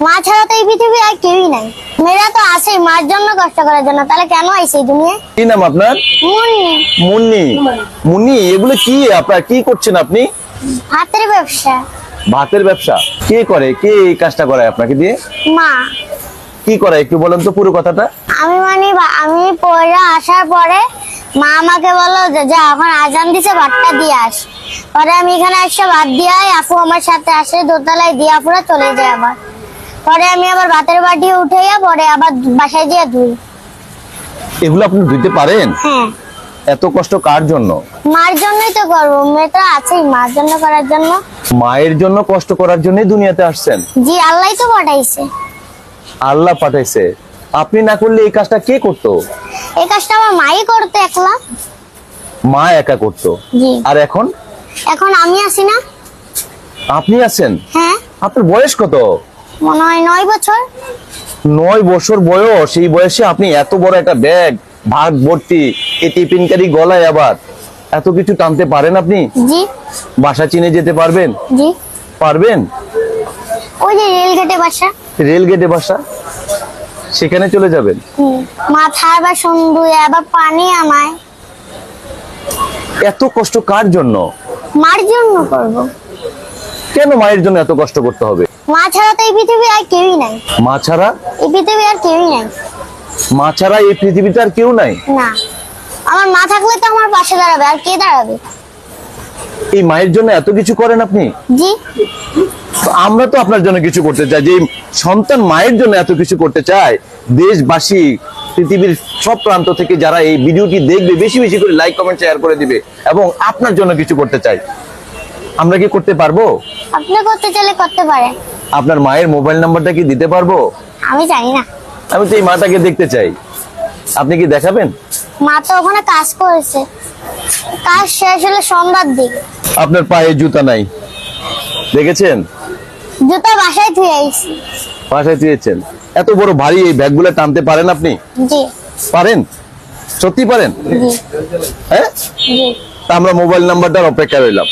মা ছাড়া তো এই পৃথিবী আর কেউই নাই। মেয়েরা তো আসে মার জন্য, কষ্ট করার জন্য, তাহলে কেন আইছে এই দুনিয়ায়? কি নাম আপনার? মুন্নি। মুন্নি। মুন্নি, এগুলো কি আপনার, কি করছেন আপনি? হাতের ব্যবসা। ভাতের ব্যবসা? কে করে, কে এই কাজটা করায় আপনাকে দিয়ে? মা। কি করে একটু বলেন তো পুরো কথাটা। আমি পড়ে আসার পরে মা আমাকে বললো যে যা এখন আজান দিছে, ভাতটা দিয়ে আস। পরে আমি এখানে এসে ভাত দিয়ে আই, আপু আমার সাথে আসে দোতলায়, দিয়ে আপুরা চলে যায় আবার। পরে আমি আবার ভাতের বাটি উঠাইয়া পরে আবার বাসায় দিয়ে ধুই। এগুলো আপনি ধুইতে পারেন? হ্যাঁ। এত কষ্ট কার জন্য? মার জন্যই তো করবো, মেয়ে তো আছেই মার জন্য করার জন্য। মায়ের জন্য কষ্ট করার জন্যই দুনিয়াতে আসছেন? জি, আল্লাহই তো পাঠাইছে। আল্লাহ পাঠাইছে। আপনি না করলে এই কাজটা কে করতো? এই কাজটা আমার মাই করতে একলা। মা একা করতো? জি। আর এখন? এখন আমি আছি না। আপনি আছেন? হ্যাঁ। আপনার বয়স কত? মনে হয় 9 বছর। 9 বছর বয়স। এই বয়সে আপনি এত বড় একটা ব্যাগ, ভাত ভর্তি, এই টিফিনকারি গলায় আবার এত কিছু টানতে পারেন আপনি? জি। বাসা চিনে যেতে পারবেন? জি। পারবেন? ওই যে রেলগেটে বাসা। রেল গেটে বাসা, সেখানে চলে যাবেন? মাথায় বাসন ধুয়ে আবার পানি আমায়। এত কষ্ট কার জন্য? মার জন্য করব। কেন মায়ের জন্য এত কষ্ট করতে হবে? মা ছাড়া তো এই পৃথিবী আর কেউই নাই। মা ছাড়া? এই পৃথিবী আর কেউই নাই। মা ছাড়া এই পৃথিবীতে আর কেউ নাই? না, আমার মা থাকলে তো আমার পাশে দাঁড়াবে, আর কে দাঁড়াবে? এই মায়ের জন্য এত কিছু করেন আপনি? জি। আমরা তো আপনার জন্য কিছু করতে চাই, যে সন্তান মায়ের জন্য এত কিছু করতে চায়। দেশবাসী, পৃথিবীর সব প্রান্ত থেকে যারা এই ভিডিওটি দেখবে, বেশি বেশি করে লাইক কমেন্ট শেয়ার করে দিবে এবং আপনার জন্য কিছু করতে চাই। আমরা কি করতে পারবো? আপনি করতে চাইলে করতে পারেন। আপনার মায়ের মোবাইল নাম্বারটা কি দিতে পারবো? আমি জানি না। আমি তো এই মাটাকে দেখতে চাই, আপনি কি দেখাবেন? মা তো ওখানে কাজ করেছে, কাজ শেষ হলে সন্ধ্যার দিকে। আপনার পায়ে জুতা নাই, দেখেছেন? জুতা বাসায় ধুয়ে আইছি। বাসায় দিয়েছেন? এত বড় ভারী এই ব্যাগগুলো টানতে পারেন আপনি? জি। পারেন? সত্যি পারেন? জি। হ্যাঁ, জি। তা আমরা মোবাইল নাম্বারটার অপেক্ষা রইলাম।